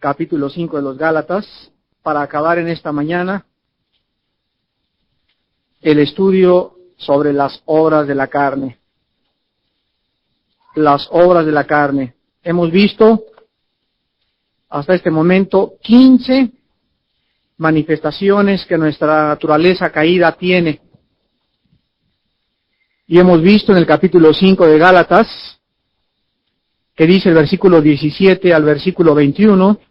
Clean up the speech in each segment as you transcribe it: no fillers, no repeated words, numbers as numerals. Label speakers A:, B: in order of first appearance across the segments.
A: capítulo 5 de los Gálatas, para acabar en esta mañana el estudio sobre las obras de la carne. Las obras de la carne. Hemos visto hasta este momento 15 manifestaciones que nuestra naturaleza caída tiene. Y hemos visto en el capítulo 5 de Gálatas, que dice el versículo 17 al versículo 21,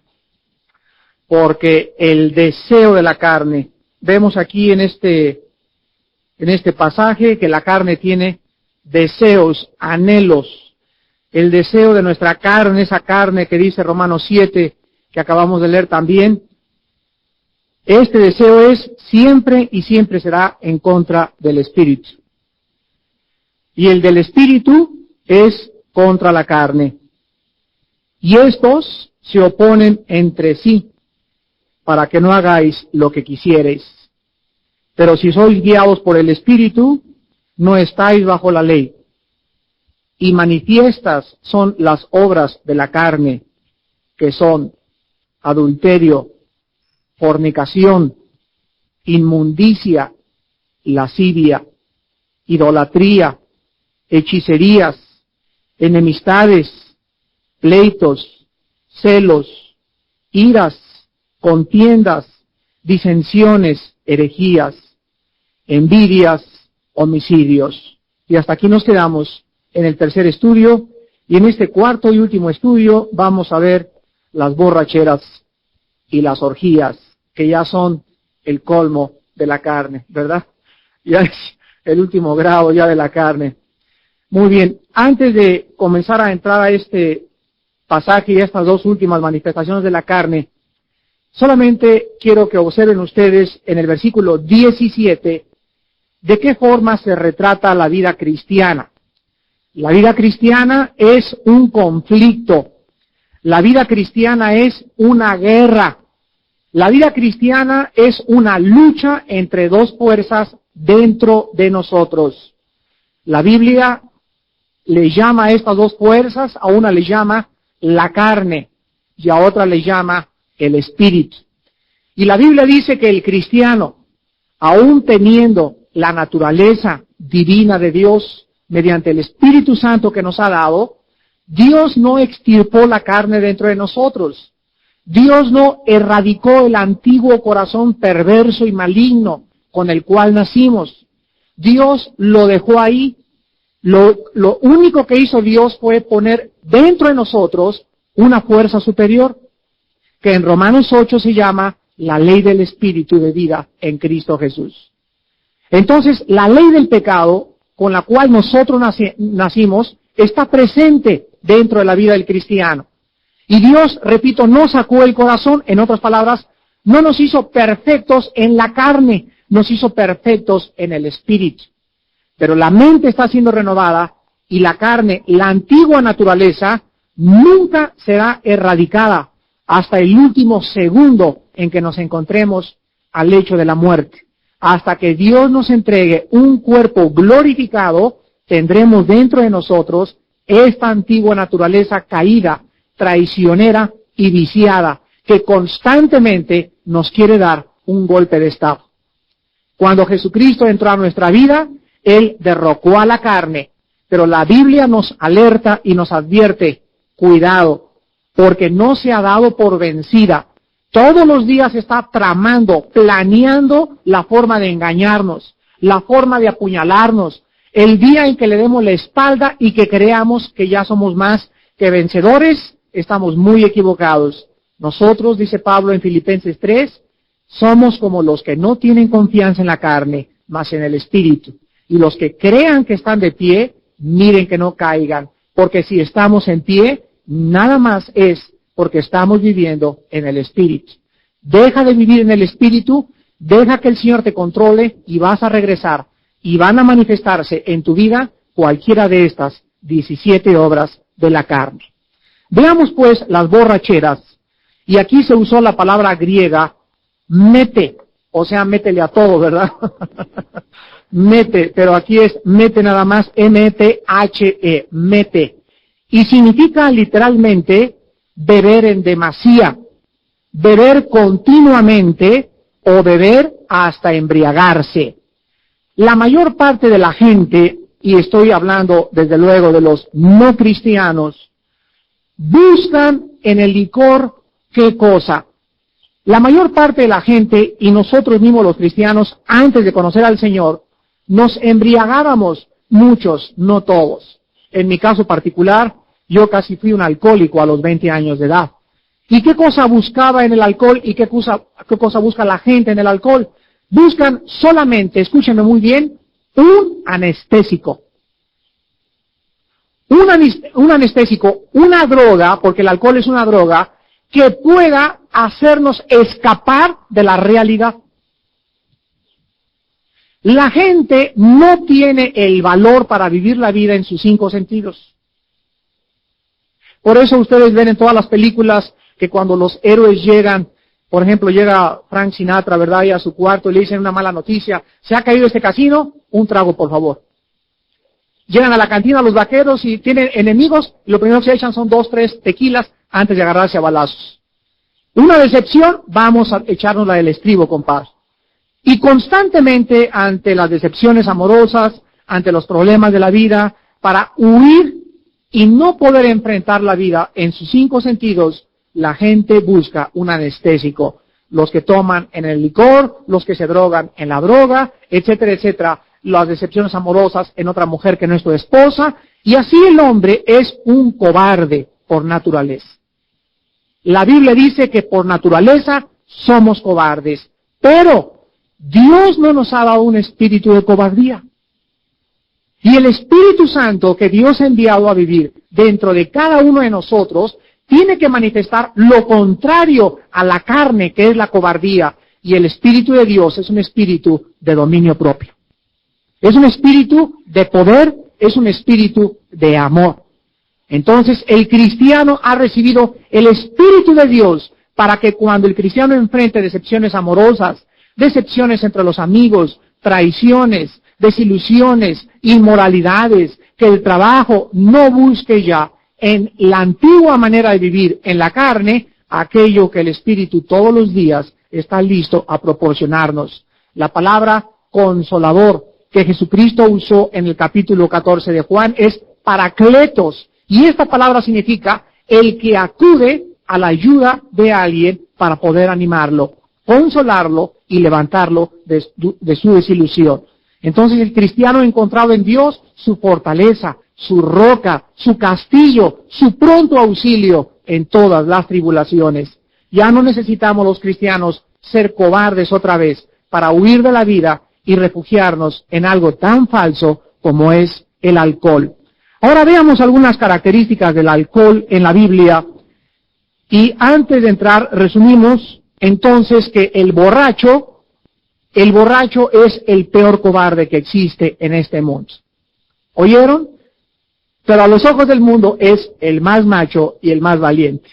A: porque el deseo de la carne, vemos aquí en este pasaje que la carne tiene deseos, anhelos. El deseo de nuestra carne, esa carne que dice Romanos 7, que acabamos de leer también, este deseo es siempre y siempre será en contra del Espíritu. Y el del Espíritu es contra la carne. Y estos se oponen entre sí, para que no hagáis lo que quisierais. Pero si sois guiados por el Espíritu, no estáis bajo la ley. Y manifiestas son las obras de la carne, que son adulterio, fornicación, inmundicia, lascivia, idolatría, hechicerías, enemistades, pleitos, celos, iras, contiendas, disensiones, herejías, envidias, homicidios. Y hasta aquí nos quedamos en el tercer estudio, y en este cuarto y último estudio vamos a ver las borracheras y las orgías, que ya son el colmo de la carne, ¿verdad? Ya es el último grado ya de la carne. Muy bien, antes de comenzar a entrar a este pasaje y estas dos últimas manifestaciones de la carne, solamente quiero que observen ustedes en el versículo 17 de qué forma se retrata la vida cristiana. La vida cristiana es un conflicto. La vida cristiana es una guerra. La vida cristiana es una lucha entre dos fuerzas dentro de nosotros. La Biblia le llama a estas dos fuerzas, a una le llama la carne y a otra le llama el espíritu. Y la Biblia dice que el cristiano, aún teniendo la naturaleza divina de Dios, mediante el Espíritu Santo que nos ha dado, Dios no extirpó la carne dentro de nosotros. Dios no erradicó el antiguo corazón perverso y maligno con el cual nacimos. Dios lo dejó ahí. Lo único que hizo Dios fue poner dentro de nosotros una fuerza superior, que en Romanos 8 se llama la ley del Espíritu de vida en Cristo Jesús. Entonces, la ley del pecado, con la cual nosotros nacimos, está presente dentro de la vida del cristiano. Y Dios, repito, no sacó el corazón, en otras palabras, no nos hizo perfectos en la carne, nos hizo perfectos en el espíritu. Pero la mente está siendo renovada y la carne, la antigua naturaleza, nunca será erradicada hasta el último segundo en que nos encontremos al lecho de la muerte. Hasta que Dios nos entregue un cuerpo glorificado, tendremos dentro de nosotros esta antigua naturaleza caída, traicionera y viciada, que constantemente nos quiere dar un golpe de estado. Cuando Jesucristo entró a nuestra vida, Él derrocó a la carne, pero la Biblia nos alerta y nos advierte, cuidado, porque no se ha dado por vencida. Todos los días está tramando, planeando la forma de engañarnos, la forma de apuñalarnos, el día en que le demos la espalda y que creamos que ya somos más que vencedores, estamos muy equivocados. Nosotros, dice Pablo en Filipenses 3, somos como los que no tienen confianza en la carne, mas en el Espíritu. Y los que crean que están de pie, miren que no caigan, porque si estamos en pie, nada más es porque estamos viviendo en el Espíritu. Deja de vivir en el Espíritu, deja que el Señor te controle y vas a regresar y van a manifestarse en tu vida cualquiera de estas 17 obras de la carne. Veamos pues las borracheras, y aquí se usó la palabra griega mete, o sea, métele a todo, ¿verdad? Mete, pero aquí es mete nada más, M-E-T-H-E, mete. Y significa literalmente beber en demasía, beber continuamente o beber hasta embriagarse. La mayor parte de la gente, y estoy hablando desde luego de los no cristianos, buscan en el licor ¿qué cosa? La mayor parte de la gente, y nosotros mismos los cristianos, antes de conocer al Señor, nos embriagábamos, muchos, no todos. En mi caso particular, yo casi fui un alcohólico a los 20 años de edad. ¿Y qué cosa buscaba en el alcohol y qué cosa busca la gente en el alcohol? Buscan solamente, escúchenme muy bien, un anestésico. Un anestésico, una droga, porque el alcohol es una droga, que pueda hacernos escapar de la realidad. La gente no tiene el valor para vivir la vida en sus 5 sentidos. Por eso ustedes ven en todas las películas que cuando los héroes llegan, por ejemplo, llega Frank Sinatra, ¿verdad?, y a su cuarto y le dicen una mala noticia: se ha caído este casino, un trago, por favor. Llegan a la cantina los vaqueros y tienen enemigos, y lo primero que se echan son 2, 3 tequilas antes de agarrarse a balazos. Una decepción, vamos a echarnos la del estribo, compadre. Y constantemente ante las decepciones amorosas, ante los problemas de la vida, para huir y no poder enfrentar la vida en sus 5 sentidos, la gente busca un anestésico. Los que toman en el licor, los que se drogan en la droga, etcétera, etcétera. Las decepciones amorosas en otra mujer que no es tu esposa, y así el hombre es un cobarde por naturaleza. La Biblia dice que por naturaleza somos cobardes, pero Dios no nos ha dado un espíritu de cobardía. Y el Espíritu Santo que Dios ha enviado a vivir dentro de cada uno de nosotros tiene que manifestar lo contrario a la carne, que es la cobardía, y el Espíritu de Dios es un espíritu de dominio propio. Es un espíritu de poder, es un espíritu de amor. Entonces, el cristiano ha recibido el Espíritu de Dios para que cuando el cristiano enfrente decepciones amorosas, decepciones entre los amigos, traiciones, desilusiones, inmoralidades, que el trabajo no busque ya en la antigua manera de vivir en la carne aquello que el Espíritu todos los días está listo a proporcionarnos. La palabra consolador que Jesucristo usó en el capítulo 14 de Juan es paracletos, y esta palabra significa el que acude a la ayuda de alguien para poder animarlo, consolarlo y levantarlo de su desilusión. Entonces el cristiano ha encontrado en Dios su fortaleza, su roca, su castillo, su pronto auxilio en todas las tribulaciones. Ya no necesitamos los cristianos ser cobardes otra vez para huir de la vida y refugiarnos en algo tan falso como es el alcohol. Ahora veamos algunas características del alcohol en la Biblia, y antes de entrar resumimos entonces que el borracho es el peor cobarde que existe en este mundo. ¿Oyeron? Pero a los ojos del mundo es el más macho y el más valiente.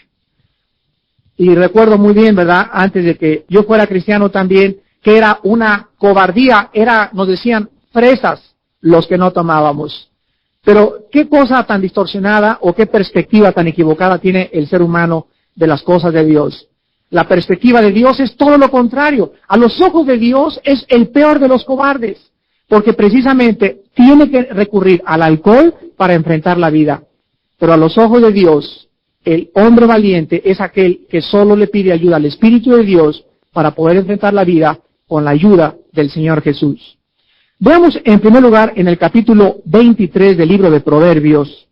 A: Y recuerdo muy bien, ¿verdad?, antes de que yo fuera cristiano también, que era una cobardía, nos decían fresas los que no tomábamos. Pero qué cosa tan distorsionada o qué perspectiva tan equivocada tiene el ser humano de las cosas de Dios. La perspectiva de Dios es todo lo contrario. A los ojos de Dios es el peor de los cobardes, porque precisamente tiene que recurrir al alcohol para enfrentar la vida. Pero a los ojos de Dios, el hombre valiente es aquel que solo le pide ayuda al Espíritu de Dios para poder enfrentar la vida con la ayuda del Señor Jesús. Veamos en primer lugar en el capítulo 23 del libro de Proverbios.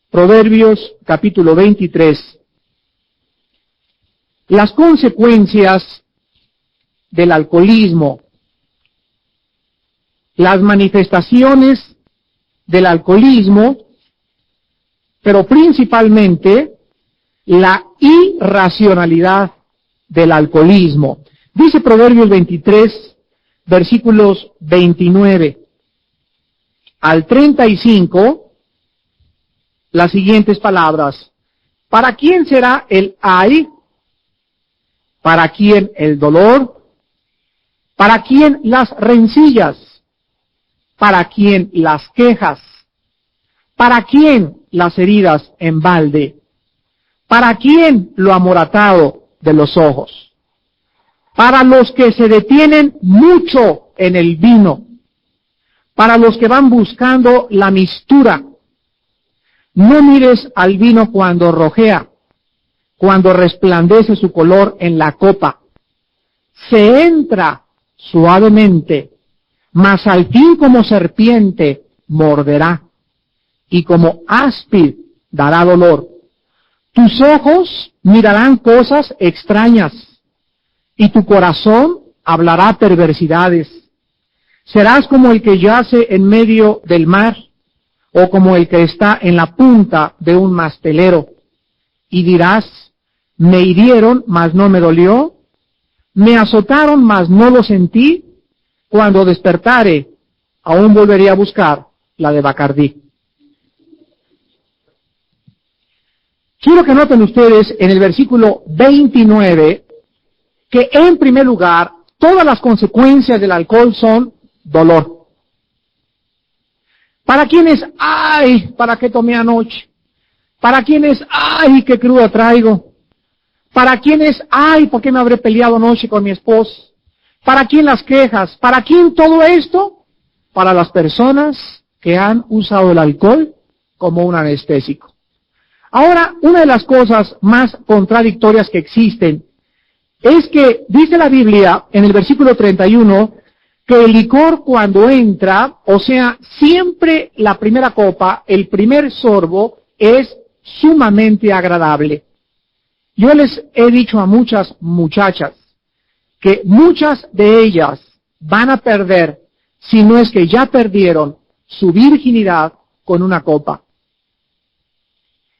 A: Proverbios capítulo 23. Las consecuencias del alcoholismo, las manifestaciones del alcoholismo, pero principalmente la irracionalidad del alcoholismo. Dice Proverbios 23, versículos 29 al 35, las siguientes palabras: ¿para quién será el ay? ¿Para quién el dolor? ¿Para quién las rencillas? ¿Para quién las quejas? ¿Para quién las heridas en balde? ¿Para quién lo amoratado de los ojos. Para los que se detienen mucho en el vino, para los que van buscando la mistura, no mires al vino cuando rojea, cuando resplandece su color en la copa. Se entra suavemente, mas al fin como serpiente morderá, y como áspid dará dolor. Tus ojos mirarán cosas extrañas, y tu corazón hablará perversidades. Serás como el que yace en medio del mar, o como el que está en la punta de un mastelero, y dirás, me hirieron, mas no me dolió, me azotaron, mas no lo sentí, cuando despertare, aún volvería a buscar la de Bacardí. Quiero que noten ustedes en el versículo 29 que en primer lugar todas las consecuencias del alcohol son dolor. Para quienes, ay, ¿para qué tomé anoche? Para quienes, ay, qué cruda traigo. Para quienes, ay, ¿por qué me habré peleado anoche con mi esposo? ¿Para quién las quejas? ¿Para quién todo esto? Para las personas que han usado el alcohol como un anestésico. Ahora, una de las cosas más contradictorias que existen es que dice la Biblia en el versículo 31 que el licor cuando entra, o sea, siempre la primera copa, el primer sorbo, es sumamente agradable. Yo les he dicho a muchas muchachas que muchas de ellas van a perder, si no es que ya perdieron, su virginidad con una copa.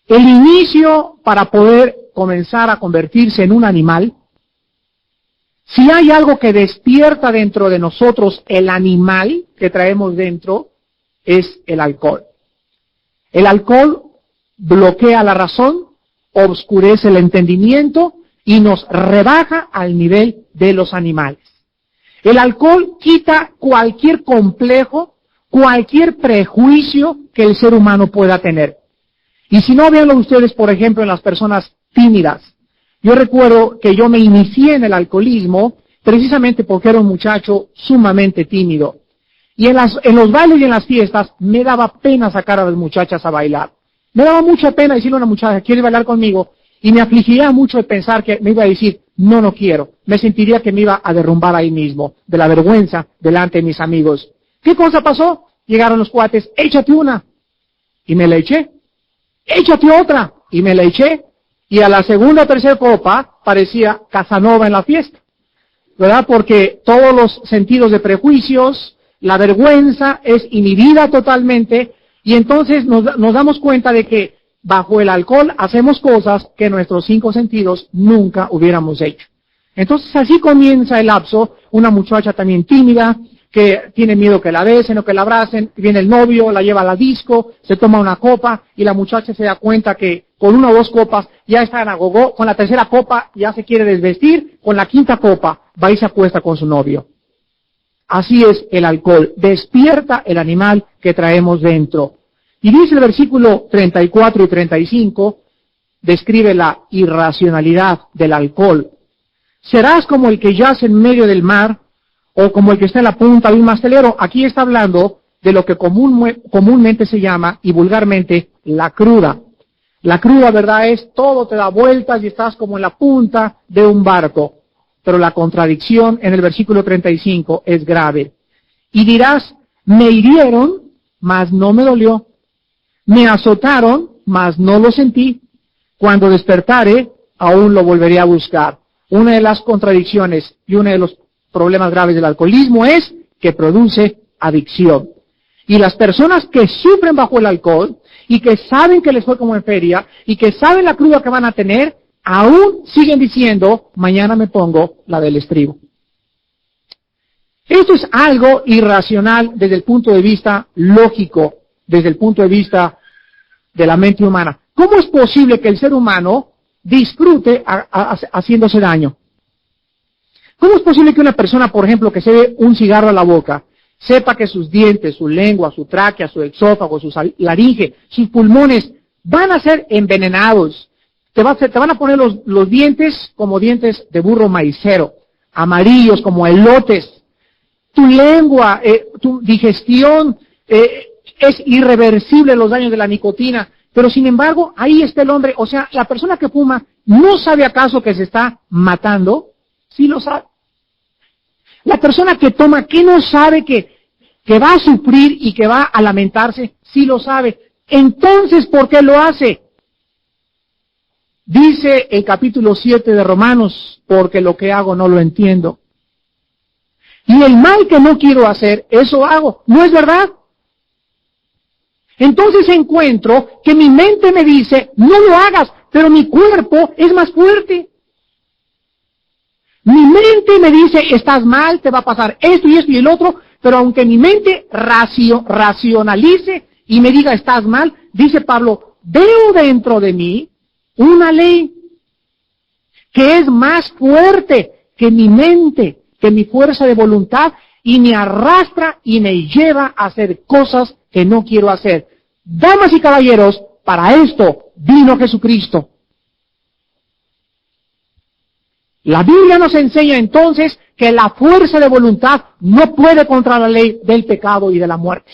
A: El inicio para poder comenzar a convertirse en un animal, si hay algo que despierta dentro de nosotros el animal que traemos dentro, es el alcohol. El alcohol bloquea la razón, obscurece el entendimiento y nos rebaja al nivel de los animales. El alcohol quita cualquier complejo, cualquier prejuicio que el ser humano pueda tener. Y si no, véanlo ustedes, por ejemplo, en las personas tímidas. Yo recuerdo que yo me inicié en el alcoholismo precisamente porque era un muchacho sumamente tímido. Y en los bailes y en las fiestas me daba pena sacar a las muchachas a bailar. Me daba mucha pena decirle a una muchacha, ¿quieres bailar conmigo? Y me afligía mucho de pensar que me iba a decir, no quiero. Me sentiría que me iba a derrumbar ahí mismo, de la vergüenza delante de mis amigos. ¿Qué cosa pasó? Llegaron los cuates, échate una. Y me la eché. Échate otra. Y me la eché. Y a la segunda o tercera copa parecía Casanova en la fiesta. ¿Verdad? Porque todos los sentidos de prejuicios, la vergüenza es inhibida totalmente. Y entonces nos damos cuenta de que bajo el alcohol hacemos cosas que nuestros 5 sentidos nunca hubiéramos hecho. Entonces así comienza el lapso, una muchacha también tímida, que tiene miedo que la besen o que la abracen, viene el novio, la lleva a la disco, se toma una copa y la muchacha se da cuenta que con 1 o 2 copas ya está en agogó, con la tercera copa ya se quiere desvestir, con la 5ª copa va y se acuesta con su novio. Así es el alcohol, despierta el animal que traemos dentro. Y dice el versículo 34 y 35, describe la irracionalidad del alcohol. Serás como el que yace en medio del mar, o como el que está en la punta de un mastelero. Aquí está hablando de lo que comúnmente se llama, y vulgarmente, la cruda. La cruda, ¿verdad?, es todo te da vueltas y estás como en la punta de un barco. Pero la contradicción en el versículo 35 es grave. Y dirás, me hirieron, mas no me dolió. Me azotaron, mas no lo sentí. Cuando despertare, aún lo volveré a buscar. Una de las contradicciones y uno de los problemas graves del alcoholismo es que produce adicción. Y las personas que sufren bajo el alcohol y que saben que les fue como en feria y que saben la cruda que van a tener, aún siguen diciendo, mañana me pongo la del estribo. Esto es algo irracional desde el punto de vista lógico, desde el punto de vista de la mente humana. ¿Cómo es posible que el ser humano disfrute haciéndose daño? ¿Cómo es posible que una persona, por ejemplo, que se ve un cigarro a la boca, sepa que sus dientes, su lengua, su tráquea, su exófago, su laringe, sus pulmones van a ser envenenados? te van a poner los dientes como dientes de burro maicero, amarillos como elotes. Tu lengua, tu digestión, es irreversible los daños de la nicotina. Pero sin embargo, ahí está el hombre, o sea, la persona que fuma, ¿no sabe acaso que se está matando? Sí lo sabe. La persona que toma, ¿qué no sabe que va a sufrir y que va a lamentarse? Sí lo sabe. Entonces, ¿por qué lo hace? Dice el capítulo 7 de Romanos, porque lo que hago no lo entiendo. Y el mal que no quiero hacer, eso hago. ¿No es verdad? Entonces encuentro que mi mente me dice, no lo hagas, pero mi cuerpo es más fuerte. Mi mente me dice, estás mal, te va a pasar esto y esto y el otro, pero aunque mi mente racionalice y me diga, estás mal, dice Pablo, veo dentro de mí una ley que es más fuerte que mi mente, que mi fuerza de voluntad, y me arrastra y me lleva a hacer cosas que no quiero hacer. Damas y caballeros, para esto vino Jesucristo. La Biblia nos enseña entonces que la fuerza de voluntad no puede contra la ley del pecado y de la muerte.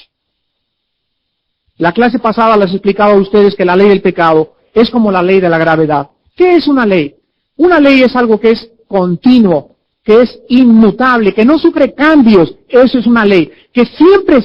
A: La clase pasada les explicaba a ustedes que la ley del pecado es como la ley de la gravedad. ¿Qué es una ley? Una ley es algo que es continuo, que es inmutable, que no sufre cambios. Eso es una ley, que siempre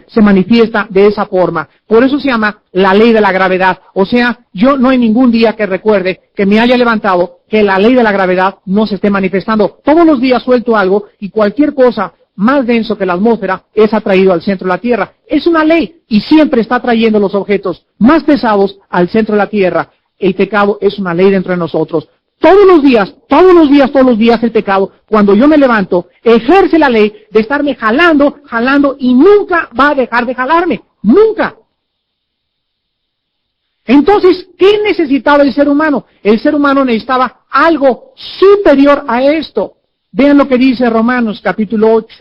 A: se manifiesta de esa forma. Por eso se llama la ley de la gravedad. O sea, yo no hay ningún día que recuerde que me haya levantado que la ley de la gravedad no se esté manifestando. Todos los días suelto algo y cualquier cosa más denso que la atmósfera es atraído al centro de la Tierra. Es una ley y siempre está trayendo los objetos más pesados al centro de la Tierra. El pecado es una ley dentro de nosotros. Todos los días el pecado, cuando yo me levanto, ejerce la ley de estarme jalando y nunca va a dejar de jalarme. Nunca. Entonces, ¿qué necesitaba el ser humano? El ser humano necesitaba algo superior a esto. Vean lo que dice Romanos capítulo 8.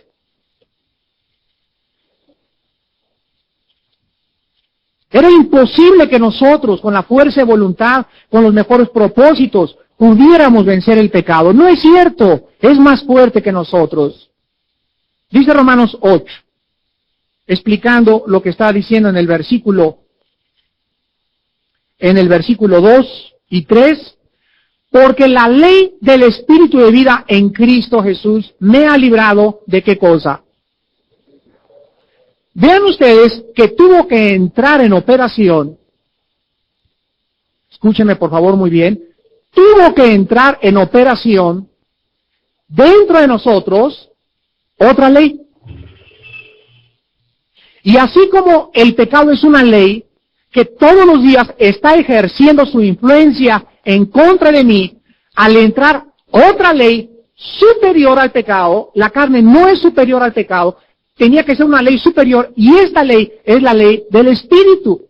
A: Era imposible que nosotros, con la fuerza de voluntad, con los mejores propósitos, pudiéramos vencer el pecado. No es cierto, es más fuerte que nosotros. Dice Romanos 8, explicando lo que está diciendo en el versículo 2 y 3, porque la ley del Espíritu de vida en Cristo Jesús me ha librado de ¿qué cosa? Vean ustedes que tuvo que entrar en operación, escúchenme por favor muy bien, tuvo que entrar en operación dentro de nosotros otra ley. Y así como el pecado es una ley que todos los días está ejerciendo su influencia en contra de mí, al entrar otra ley superior al pecado, la carne no es superior al pecado, tenía que ser una ley superior, y esta ley es la ley del Espíritu.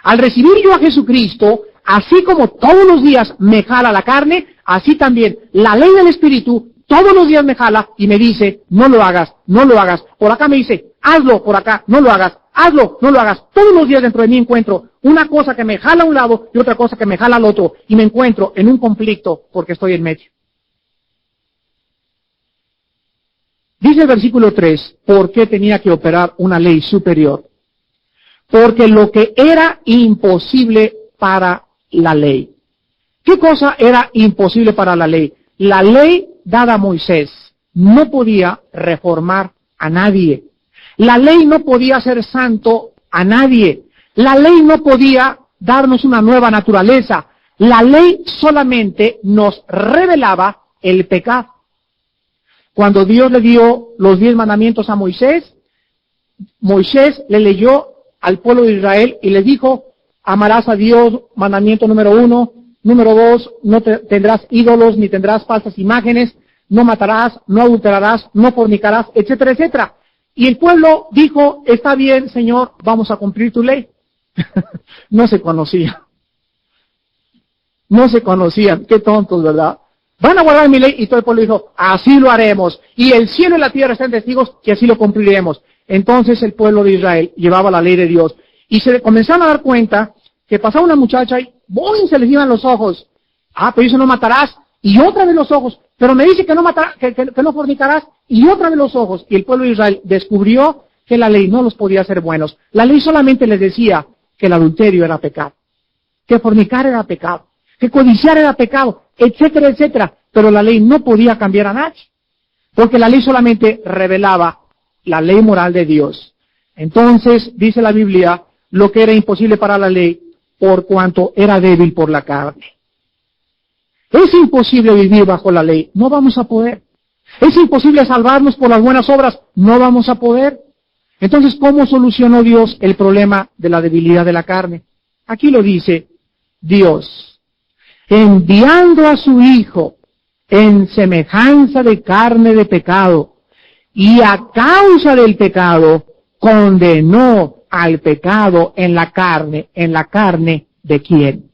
A: Al recibir yo a Jesucristo, así como todos los días me jala la carne, así también la ley del Espíritu todos los días me jala y me dice, no lo hagas, no lo hagas. Por acá me dice, hazlo, por acá, no lo hagas, hazlo, no lo hagas. Todos los días dentro de mí encuentro una cosa que me jala a un lado y otra cosa que me jala al otro, y me encuentro en un conflicto porque estoy en medio. Dice el versículo 3, ¿por qué tenía que operar una ley superior? Porque lo que era imposible para la ley. ¿Qué cosa era imposible para la ley? La ley dada a Moisés no podía reformar a nadie. La ley no podía hacer santo a nadie. La ley no podía darnos una nueva naturaleza. La ley solamente nos revelaba el pecado. Cuando Dios le dio los 10 mandamientos a Moisés, Moisés le leyó al pueblo de Israel y le dijo, amarás a Dios, mandamiento número 1, número 2, no tendrás ídolos ni tendrás falsas imágenes, no matarás, no adulterarás, no fornicarás, etcétera, etcétera. Y el pueblo dijo, está bien, Señor, vamos a cumplir tu ley. No se conocían. No se conocían, qué tontos, ¿verdad? Van a guardar mi ley, y todo el pueblo dijo, así lo haremos. Y el cielo y la tierra están testigos que así lo cumpliremos. Entonces el pueblo de Israel llevaba la ley de Dios. Y se comenzaron a dar cuenta que pasaba una muchacha y ¡boing! Se les iban los ojos. Ah, pero dice no matarás, y otra vez los ojos. Pero me dice que no matarás, que no fornicarás, y otra vez los ojos. Y el pueblo de Israel descubrió que la ley no los podía hacer buenos. La ley solamente les decía que el adulterio era pecado, que fornicar era pecado, que codiciar era pecado, etcétera, etcétera. Pero la ley no podía cambiar a nadie, porque la ley solamente revelaba la ley moral de Dios. Entonces, dice la Biblia, lo que era imposible para la ley, por cuanto era débil por la carne. Es imposible vivir bajo la ley, no vamos a poder. Es imposible salvarnos por las buenas obras, no vamos a poder. Entonces, ¿cómo solucionó Dios el problema de la debilidad de la carne? Aquí lo dice Dios, enviando a su Hijo en semejanza de carne de pecado, y a causa del pecado condenó al pecado en la carne ¿de quién?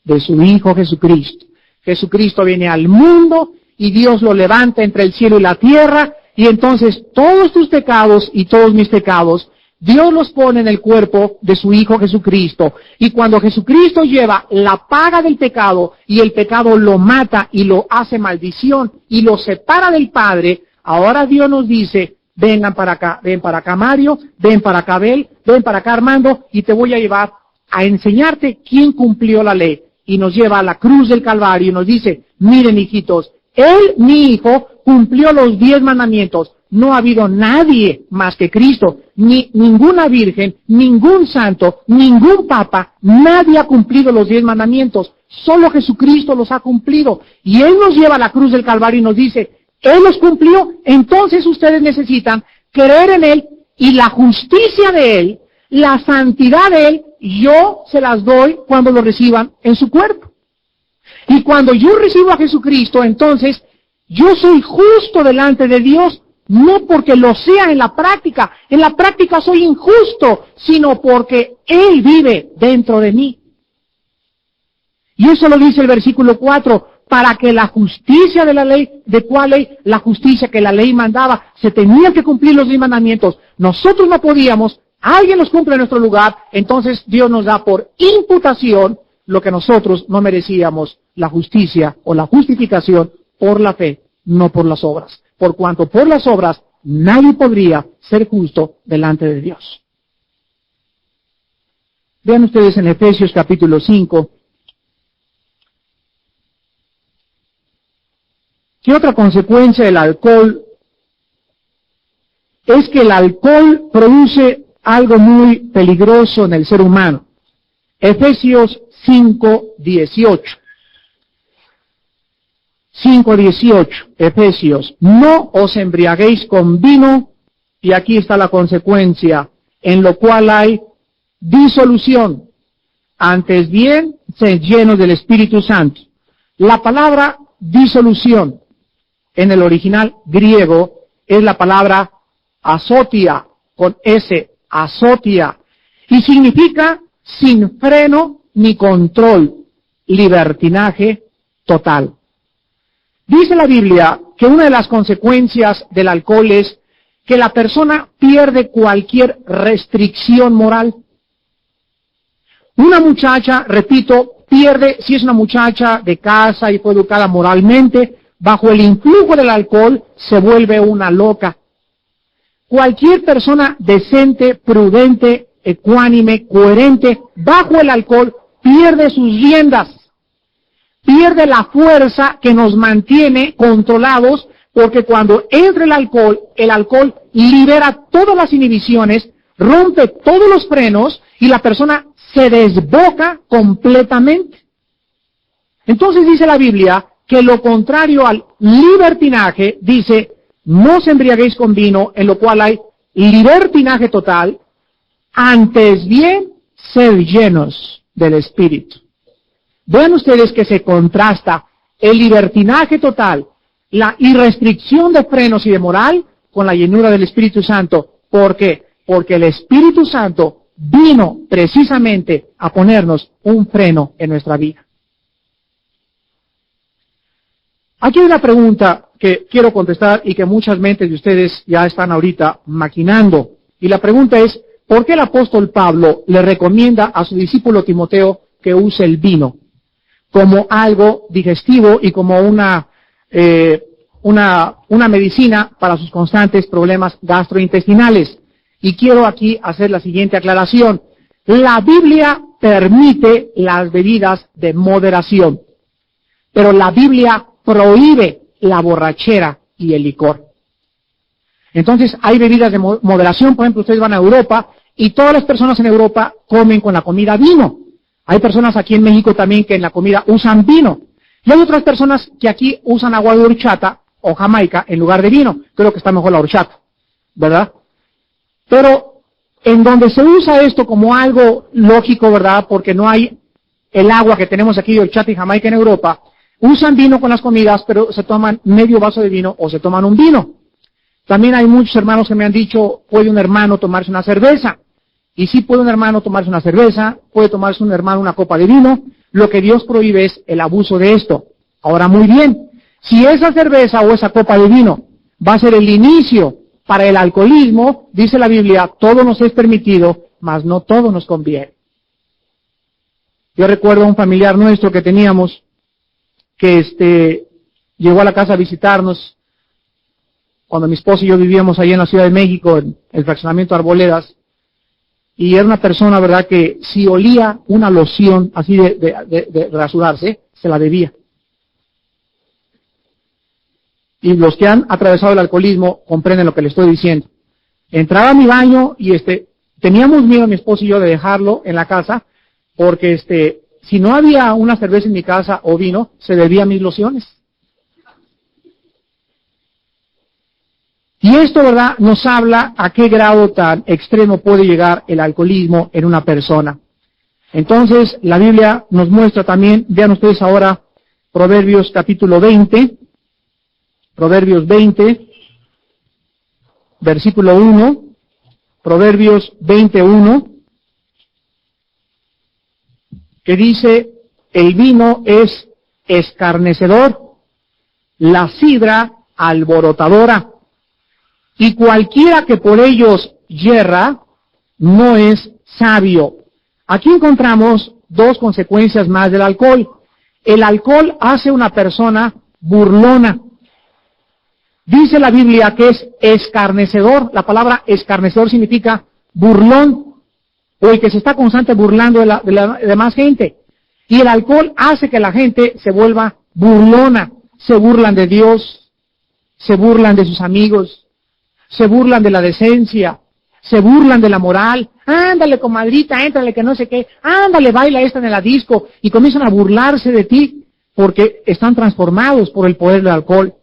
A: De su Hijo Jesucristo. Jesucristo viene al mundo y Dios lo levanta entre el cielo y la tierra, y entonces todos tus pecados y todos mis pecados, Dios los pone en el cuerpo de su Hijo Jesucristo. Y cuando Jesucristo lleva la paga del pecado y el pecado lo mata y lo hace maldición y lo separa del Padre, ahora Dios nos dice, vengan para acá, ven para acá Mario, ven para acá Abel, ven para acá Armando, y te voy a llevar a enseñarte quién cumplió la ley. Y nos lleva a la cruz del Calvario y nos dice, miren hijitos, él, mi hijo, cumplió los 10 mandamientos. No ha habido nadie más que Cristo, ni ninguna virgen, ningún santo, ningún papa, nadie ha cumplido los 10 mandamientos. Solo Jesucristo los ha cumplido. Y Él nos lleva a la cruz del Calvario y nos dice, Él los cumplió, entonces ustedes necesitan creer en Él y la justicia de Él, la santidad de Él, yo se las doy cuando lo reciban en su cuerpo. Y cuando yo recibo a Jesucristo, entonces yo soy justo delante de Dios, no porque lo sea en la práctica soy injusto, sino porque Él vive dentro de mí. Y eso lo dice el versículo 4, para que la justicia de la ley, ¿de cuál ley? La justicia que la ley mandaba, se tenían que cumplir los 10 mandamientos. Nosotros no podíamos, alguien los cumple en nuestro lugar, entonces Dios nos da por imputación lo que nosotros no merecíamos, la justicia o la justificación por la fe, no por las obras. Por cuanto por las obras nadie podría ser justo delante de Dios. Vean ustedes en Efesios capítulo 5, que otra consecuencia del alcohol es que el alcohol produce algo muy peligroso en el ser humano. Efesios 5:18. 5:18, Efesios, no os embriaguéis con vino, y aquí está la consecuencia, en lo cual hay disolución, antes bien, sed llenos del Espíritu Santo. La palabra disolución, en el original griego, es la palabra azotia, con S, azotia, y significa sin freno ni control, libertinaje total. Dice la Biblia que una de las consecuencias del alcohol es que la persona pierde cualquier restricción moral. Una muchacha, repito, pierde, si es una muchacha de casa y fue educada moralmente, bajo el influjo del alcohol se vuelve una loca. Cualquier persona decente, prudente, ecuánime, coherente, bajo el alcohol, pierde sus riendas. Pierde la fuerza que nos mantiene controlados, porque cuando entra el alcohol libera todas las inhibiciones, rompe todos los frenos y la persona se desboca completamente. Entonces dice la Biblia que lo contrario al libertinaje, dice, no os embriaguéis con vino, en lo cual hay libertinaje total, antes bien, sed llenos del Espíritu. Vean ustedes que se contrasta el libertinaje total, la irrestricción de frenos y de moral, con la llenura del Espíritu Santo. ¿Por qué? Porque el Espíritu Santo vino precisamente a ponernos un freno en nuestra vida. Aquí hay una pregunta que quiero contestar y que muchas mentes de ustedes ya están ahorita maquinando. Y la pregunta es, ¿por qué el apóstol Pablo le recomienda a su discípulo Timoteo que use el vino como algo digestivo y como una medicina para sus constantes problemas gastrointestinales? Y quiero aquí hacer la siguiente aclaración. La Biblia permite las bebidas de moderación, pero la Biblia prohíbe la borrachera y el licor. Entonces, hay bebidas de moderación. Por ejemplo, ustedes van a Europa y todas las personas en Europa comen con la comida vino. Hay personas aquí en México también que en la comida usan vino. Y hay otras personas que aquí usan agua de horchata o jamaica en lugar de vino. Creo que está mejor la horchata, ¿verdad? Pero en donde se usa esto como algo lógico, ¿verdad? Porque no hay el agua que tenemos aquí de horchata y jamaica en Europa, usan vino con las comidas, pero se toman medio vaso de vino o se toman un vino. También hay muchos hermanos que me han dicho, ¿puede un hermano tomarse una cerveza? Y sí puede un hermano tomarse una cerveza, puede tomarse un hermano una copa de vino. Lo que Dios prohíbe es el abuso de esto. Ahora, muy bien, si esa cerveza o esa copa de vino va a ser el inicio para el alcoholismo, dice la Biblia, todo nos es permitido, mas no todo nos conviene. Yo recuerdo a un familiar nuestro que teníamos, que llegó a la casa a visitarnos, cuando mi esposo y yo vivíamos ahí en la Ciudad de México, en el fraccionamiento Arboledas, y era una persona, ¿verdad?, que si olía una loción así de rasurarse, se la bebía. Y los que han atravesado el alcoholismo comprenden lo que le estoy diciendo. Entraba a mi baño y teníamos miedo mi esposo y yo de dejarlo en la casa, porque si no había una cerveza en mi casa o vino, se bebía mis lociones. Y esto, ¿verdad?, nos habla a qué grado tan extremo puede llegar el alcoholismo en una persona. Entonces, la Biblia nos muestra también, vean ustedes ahora, Proverbios capítulo 20, Proverbios 20, versículo 1, Proverbios 21, que dice, el vino es escarnecedor, la sidra alborotadora, y cualquiera que por ellos yerra, no es sabio. Aquí encontramos dos consecuencias más del alcohol. El alcohol hace una persona burlona. Dice la Biblia que es escarnecedor. La palabra escarnecedor significa burlón, o el que se está constantemente burlando de la demás gente. Y el alcohol hace que la gente se vuelva burlona. Se burlan de Dios, se burlan de sus amigos, se burlan de la decencia, se burlan de la moral. Ándale, comadrita, éntrale, que no sé qué. Ándale, baila esta en la disco. Y comienzan a burlarse de ti porque están transformados por el poder del alcohol.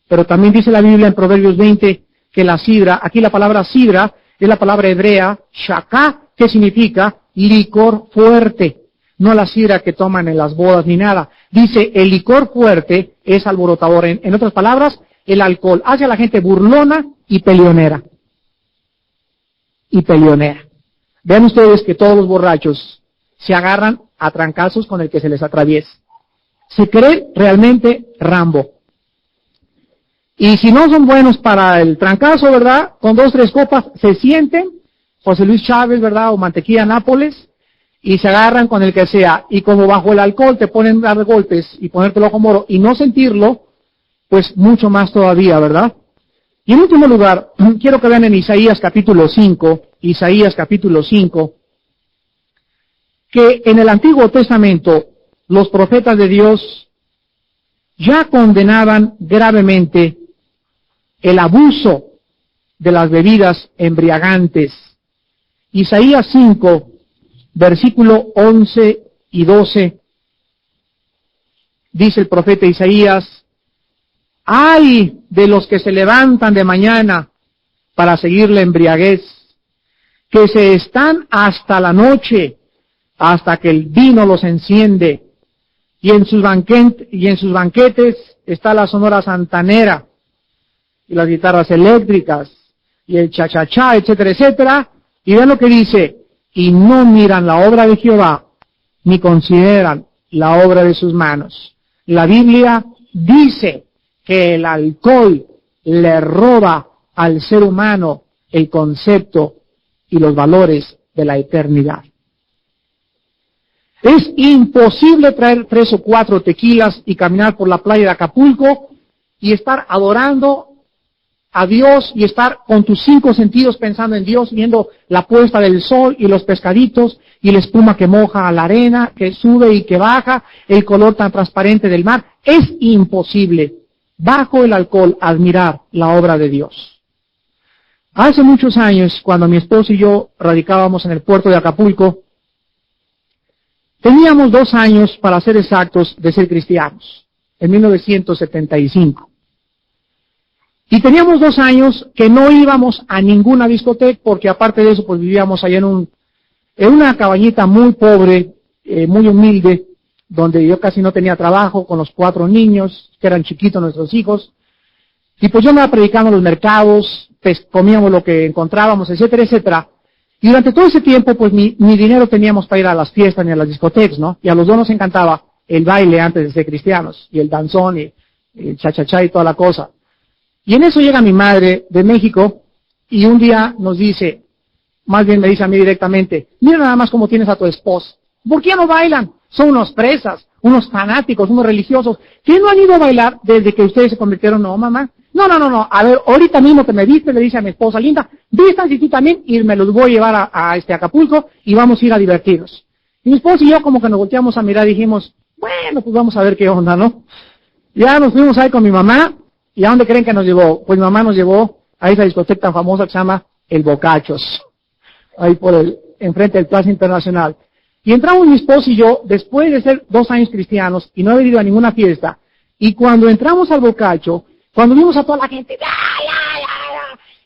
A: Pero también dice la Biblia en Proverbios 20 que la sidra, aquí la palabra sidra es la palabra hebrea, shaká, que significa licor fuerte. No la sidra que toman en las bodas ni nada. Dice, el licor fuerte es alborotador. En otras palabras, el alcohol hace a la gente burlona y peleonera. Y peleonera. Vean ustedes que todos los borrachos se agarran a trancazos con el que se les atraviesa. Se cree realmente Rambo. Y si no son buenos para el trancazo, ¿verdad?, con 2, 3 copas se sienten, José Luis Chávez, ¿verdad?, o Mantequilla Nápoles, y se agarran con el que sea. Y como bajo el alcohol te ponen a dar golpes y ponerte el ojo moro y no sentirlo, pues mucho más todavía, ¿verdad? Y en último lugar, quiero que vean en Isaías capítulo 5, que en el Antiguo Testamento los profetas de Dios ya condenaban gravemente el abuso de las bebidas embriagantes. Isaías 5, versículo 11 y 12, dice el profeta Isaías, ¡ay de los que se levantan de mañana para seguir la embriaguez, que se están hasta la noche, hasta que el vino los enciende, y en sus banquetes está la sonora santanera, y las guitarras eléctricas, y el cha-cha-cha, etcétera, etcétera, y vean lo que dice, y no miran la obra de Jehová, ni consideran la obra de sus manos. La Biblia dice que el alcohol le roba al ser humano el concepto y los valores de la eternidad. Es imposible traer 3 o 4 tequilas y caminar por la playa de Acapulco y estar adorando a Dios y estar con tus 5 sentidos pensando en Dios, viendo la puesta del sol y los pescaditos y la espuma que moja a la arena, que sube y que baja, el color tan transparente del mar. Es imposible, bajo el alcohol, admirar la obra de Dios. Hace muchos años, cuando mi esposo y yo radicábamos en el puerto de Acapulco, teníamos 2 años, para ser exactos, de ser cristianos, en 1975. Y teníamos 2 años que no íbamos a ninguna discoteca, porque aparte de eso, pues vivíamos allá en una cabañita muy pobre, muy humilde, donde yo casi no tenía trabajo, con los 4 niños, que eran chiquitos nuestros hijos. Y pues yo andaba predicando en los mercados, pues comíamos lo que encontrábamos, etcétera, etcétera. Y durante todo ese tiempo, pues ni dinero teníamos para ir a las fiestas ni a las discotecas, ¿no? Y a los 2 nos encantaba el baile antes de ser cristianos, y el danzón, y el cha-cha-cha y toda la cosa. Y en eso llega mi madre de México, y un día nos dice, más bien me dice a mí directamente, mira nada más cómo tienes a tu esposa. ¿Por qué no bailan? Son unos fresas, unos fanáticos, unos religiosos, que no han ido a bailar desde que ustedes se convirtieron. No, mamá. No. A ver, ahorita mismo que me viste, le dice a mi esposa linda, vístanse tú también y me los voy a llevar a Acapulco y vamos a ir a divertirnos. Y mi esposa y yo como que nos volteamos a mirar y dijimos, bueno, pues vamos a ver qué onda, ¿no? Ya nos fuimos ahí con mi mamá, ¿y a dónde creen que nos llevó? Pues mi mamá nos llevó a esa discoteca tan famosa que se llama El Bocachos, ahí enfrente del Plaza Internacional. Y entramos mi esposo y yo, después de ser 2 años cristianos y no haber ido a ninguna fiesta, y cuando entramos al Bocacho, cuando vimos a toda la gente,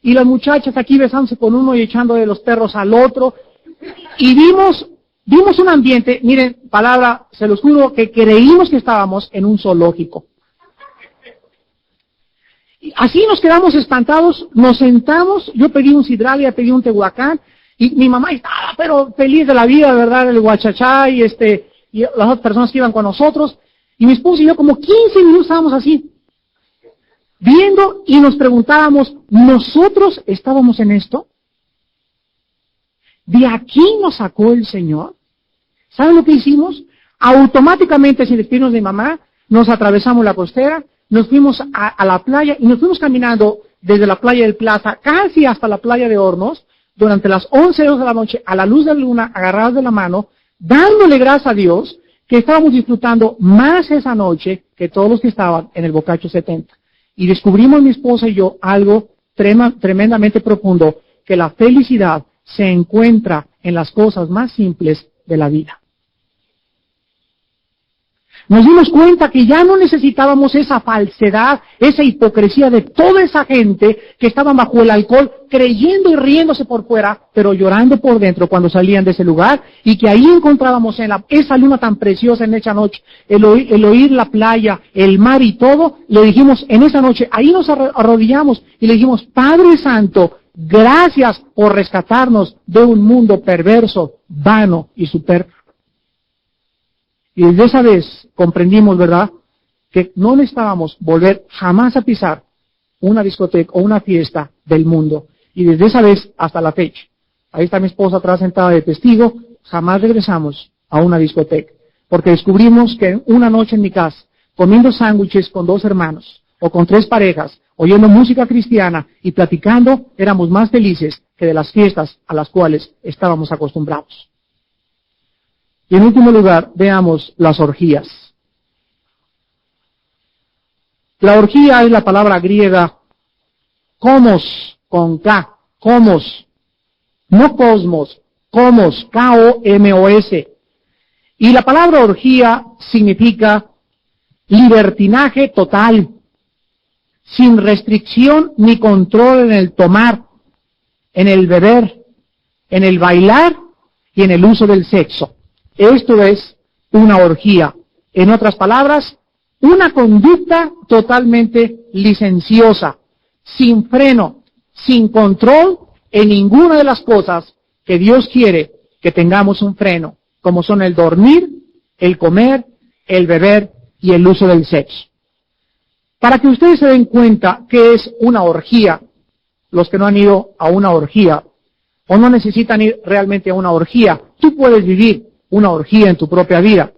A: y las muchachas aquí besándose con uno y echando de los perros al otro, y vimos un ambiente, miren, palabra, se los juro, que creímos que estábamos en un zoológico. Y así nos quedamos espantados, nos sentamos, yo pedí un sidral, ella pedí un tehuacán, y mi mamá estaba, pero feliz de la vida, ¿verdad? El guachachá y las otras personas que iban con nosotros. Y mi esposo y yo como 15 minutos estábamos así, viendo y nos preguntábamos, ¿nosotros estábamos en esto? ¿De aquí nos sacó el Señor? ¿Saben lo que hicimos? Automáticamente, sin despedirnos de mi mamá, nos atravesamos la costera, nos fuimos a la playa y nos fuimos caminando desde la playa del Plaza casi hasta la playa de Hornos, durante las 11 horas de la noche, a la luz de la luna, agarrados de la mano, dándole gracias a Dios que estábamos disfrutando más esa noche que todos los que estaban en el Bocacho 70. Y descubrimos mi esposa y yo algo tremendamente profundo, que la felicidad se encuentra en las cosas más simples de la vida. Nos dimos cuenta que ya no necesitábamos esa falsedad, esa hipocresía de toda esa gente que estaban bajo el alcohol, creyendo y riéndose por fuera, pero llorando por dentro cuando salían de ese lugar, y que ahí encontrábamos esa luna tan preciosa en esa noche, el oír la playa, el mar y todo. Le dijimos en esa noche, ahí nos arrodillamos y le dijimos, Padre Santo, gracias por rescatarnos de un mundo perverso, vano y superfluo. Y desde esa vez comprendimos, ¿verdad?, que no necesitábamos volver jamás a pisar una discoteca o una fiesta del mundo. Y desde esa vez hasta la fecha, ahí está mi esposa atrás sentada de testigo, jamás regresamos a una discoteca. Porque descubrimos que una noche en mi casa, comiendo sándwiches con 2 hermanos, o con 3 parejas, oyendo música cristiana y platicando, éramos más felices que de las fiestas a las cuales estábamos acostumbrados. Y en último lugar, veamos las orgías. La orgía es la palabra griega komos, con K, komos, no cosmos, komos, K-O-M-O-S. Y la palabra orgía significa libertinaje total, sin restricción ni control en el tomar, en el beber, en el bailar y en el uso del sexo. Esto es una orgía. En otras palabras, una conducta totalmente licenciosa, sin freno, sin control en ninguna de las cosas que Dios quiere que tengamos un freno, como son el dormir, el comer, el beber y el uso del sexo. Para que ustedes se den cuenta que es una orgía, los que no han ido a una orgía, o no necesitan ir realmente a una orgía. Tú puedes vivir una orgía en tu propia vida.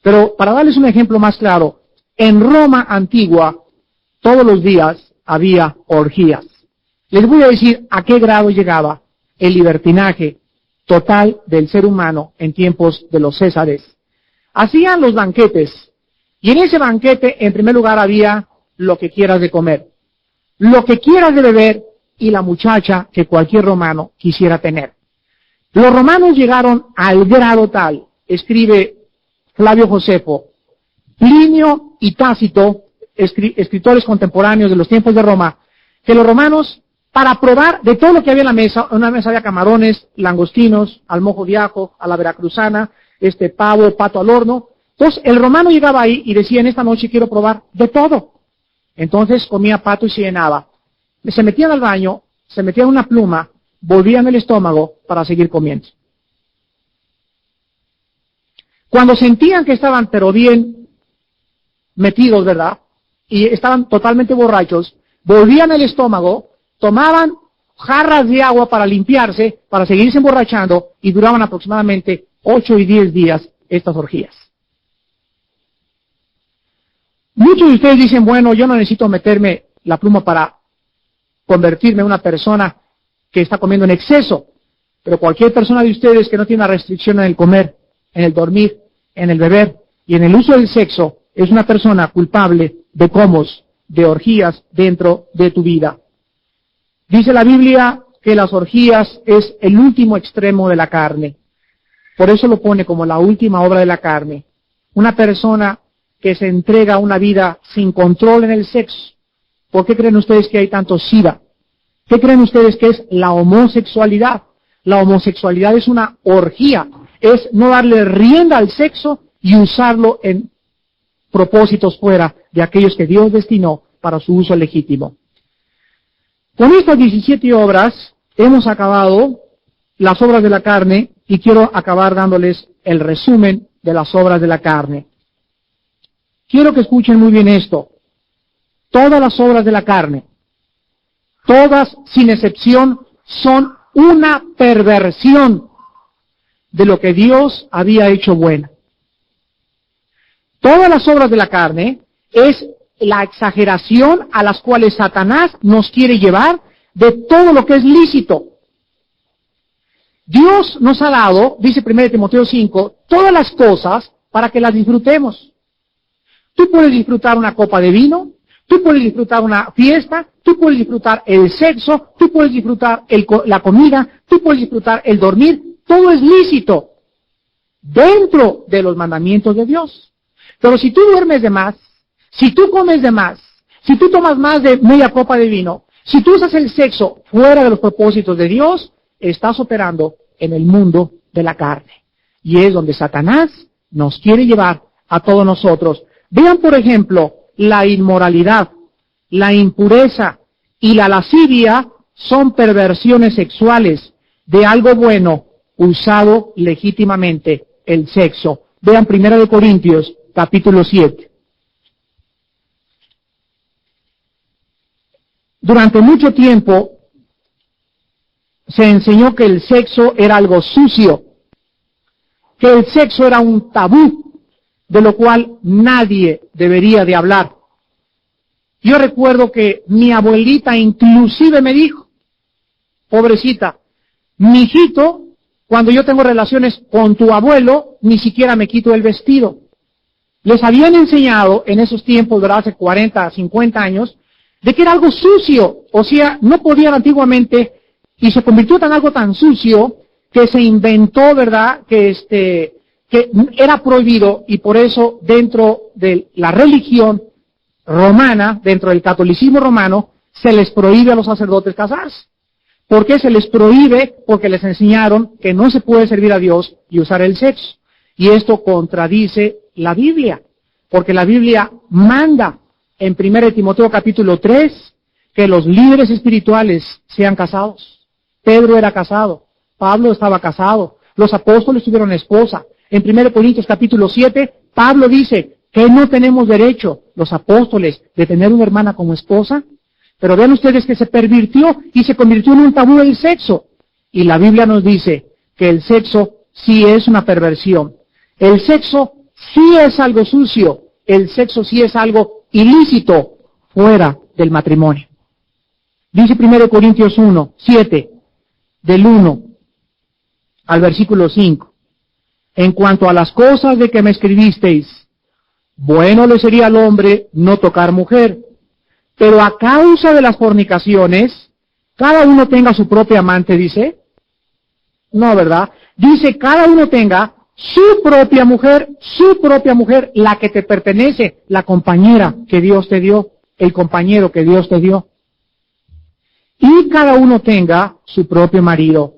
A: Pero para darles un ejemplo más claro, en Roma antigua, todos los días había orgías. Les voy a decir a qué grado llegaba el libertinaje total del ser humano en tiempos de los Césares. Hacían los banquetes, y en ese banquete, en primer lugar, había lo que quieras de comer, lo que quieras de beber, y la muchacha que cualquier romano quisiera tener. Los romanos llegaron al grado tal, escribe Flavio Josefo, Plinio y Tácito, escritores contemporáneos de los tiempos de Roma, que los romanos, para probar de todo lo que había en una mesa había camarones, langostinos, al mojo de ajo, a la veracruzana, pavo, pato al horno. Entonces el romano llegaba ahí y decía, en esta noche quiero probar de todo. Entonces comía pato y se llenaba. Se metían al baño, se metían una pluma, volvían el estómago para seguir comiendo. Cuando sentían que estaban pero bien metidos, ¿verdad? Y estaban totalmente borrachos, volvían el estómago, tomaban jarras de agua para limpiarse, para seguirse emborrachando, y duraban aproximadamente 8 y 10 días estas orgías. Muchos de ustedes dicen, bueno, yo no necesito meterme la pluma para convertirme en una persona que está comiendo en exceso, pero cualquier persona de ustedes que no tiene una restricción en el comer, en el dormir, en el beber y en el uso del sexo, es una persona culpable de comos, de orgías dentro de tu vida. Dice la Biblia que las orgías es el último extremo de la carne. Por eso lo pone como la última obra de la carne. Una persona que se entrega a una vida sin control en el sexo. ¿Por qué creen ustedes que hay tanto SIDA? ¿Qué creen ustedes que es la homosexualidad? La homosexualidad es una orgía, es no darle rienda al sexo y usarlo en propósitos fuera de aquellos que Dios destinó para su uso legítimo. Con estas 17 obras hemos acabado las obras de la carne y quiero acabar dándoles el resumen de las obras de la carne. Quiero que escuchen muy bien esto. Todas las obras de la carne, todas sin excepción, son una perversión de lo que Dios había hecho bueno. Todas las obras de la carne es la exageración a las cuales Satanás nos quiere llevar de todo lo que es lícito. Dios nos ha dado, dice 1 Timoteo 5, todas las cosas para que las disfrutemos. Tú puedes disfrutar una copa de vino, tú puedes disfrutar una fiesta, tú puedes disfrutar el sexo, tú puedes disfrutar la comida, tú puedes disfrutar el dormir, todo es lícito dentro de los mandamientos de Dios. Pero si tú duermes de más, si tú comes de más, si tú tomas más de media copa de vino, si tú usas el sexo fuera de los propósitos de Dios, estás operando en el mundo de la carne. Y es donde Satanás nos quiere llevar a todos nosotros. Vean, por ejemplo, la inmoralidad, la impureza y la lascivia son perversiones sexuales de algo bueno usado legítimamente, el sexo. Vean 1 Corintios, capítulo 7. Durante mucho tiempo se enseñó que el sexo era algo sucio, que el sexo era un tabú, de lo cual nadie debería de hablar. Yo recuerdo que mi abuelita inclusive me dijo, pobrecita, mijito, cuando yo tengo relaciones con tu abuelo, ni siquiera me quito el vestido. Les habían enseñado en esos tiempos, ¿verdad?, hace 40, 50 años, de que era algo sucio, o sea, no podían antiguamente, y se convirtió en algo tan sucio, que se inventó, ¿verdad?, que era prohibido, y por eso dentro de la religión romana, dentro del catolicismo romano, se les prohíbe a los sacerdotes casarse. ¿Por qué se les prohíbe? Porque les enseñaron que no se puede servir a Dios y usar el sexo. Y esto contradice la Biblia, porque la Biblia manda en 1 Timoteo capítulo 3 que los líderes espirituales sean casados. Pedro era casado, Pablo estaba casado, los apóstoles tuvieron esposa. En 1 Corintios capítulo 7, Pablo dice que no tenemos derecho, los apóstoles, de tener una hermana como esposa. Pero vean ustedes que se pervirtió y se convirtió en un tabú del sexo. Y la Biblia nos dice que el sexo sí es una perversión. El sexo sí es algo sucio. El sexo sí es algo ilícito fuera del matrimonio. Dice 1 Corintios 1, 7, del 1 al versículo 5. En cuanto a las cosas de que me escribisteis, bueno le sería al hombre no tocar mujer, pero a causa de las fornicaciones, cada uno tenga su propia amante, dice. No, ¿verdad? Dice, cada uno tenga su propia mujer, la que te pertenece, la compañera que Dios te dio, el compañero que Dios te dio. Y cada uno tenga su propio marido.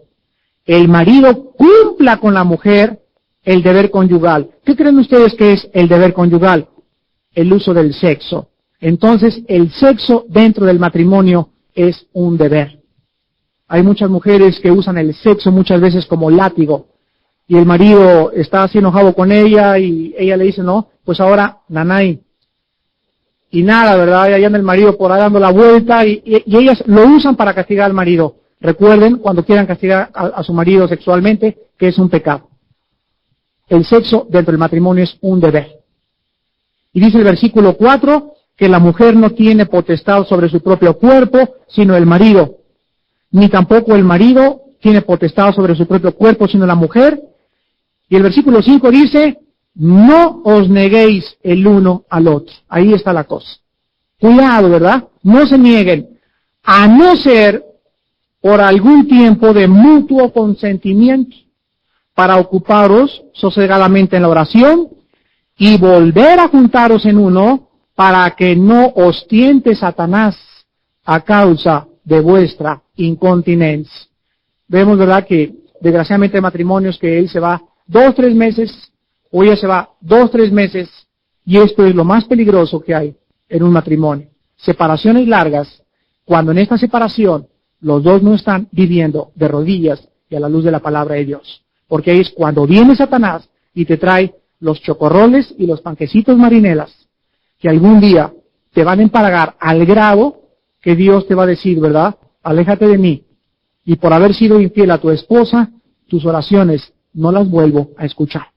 A: El marido cumpla con la mujer el deber conyugal. ¿Qué creen ustedes que es el deber conyugal? El uso del sexo. Entonces, el sexo dentro del matrimonio es un deber. Hay muchas mujeres que usan el sexo muchas veces como látigo. Y el marido está así enojado con ella y ella le dice, no, pues ahora, nanay. Y nada, ¿verdad? Y allá anda el marido por ahí dando la vuelta y ellas lo usan para castigar al marido. Recuerden, cuando quieran castigar a su marido sexualmente, que es un pecado. El sexo dentro del matrimonio es un deber. Y dice el versículo 4, que la mujer no tiene potestad sobre su propio cuerpo, sino el marido. Ni tampoco el marido tiene potestad sobre su propio cuerpo, sino la mujer. Y el versículo 5 dice, no os neguéis el uno al otro. Ahí está la cosa. Cuidado, ¿verdad? No se nieguen, a no ser por algún tiempo de mutuo consentimiento, para ocuparos sosegadamente en la oración y volver a juntaros en uno, para que no os tiente Satanás a causa de vuestra incontinencia. Vemos, ¿verdad?, que desgraciadamente hay matrimonios que él se va 2, 3 meses, o ella se va 2, 3 meses, y esto es lo más peligroso que hay en un matrimonio. Separaciones largas, cuando en esta separación los dos no están viviendo de rodillas y a la luz de la palabra de Dios. Porque ahí es cuando viene Satanás y te trae los chocorroles y los panquecitos marinelas, que algún día te van a empalagar al grado que Dios te va a decir, ¿verdad? Aléjate de mí. Y por haber sido infiel a tu esposa, tus oraciones no las vuelvo a escuchar.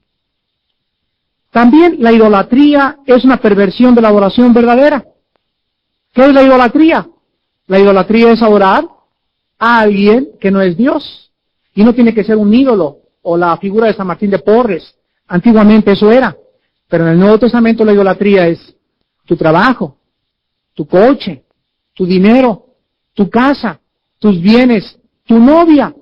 A: También la idolatría es una perversión de la adoración verdadera. ¿Qué es la idolatría? La idolatría es adorar a alguien que no es Dios. Y no tiene que ser un ídolo o la figura de San Martín de Porres. Antiguamente eso era. Pero en el Nuevo Testamento la idolatría es tu trabajo, tu coche, tu dinero, tu casa, tus bienes, tu novia,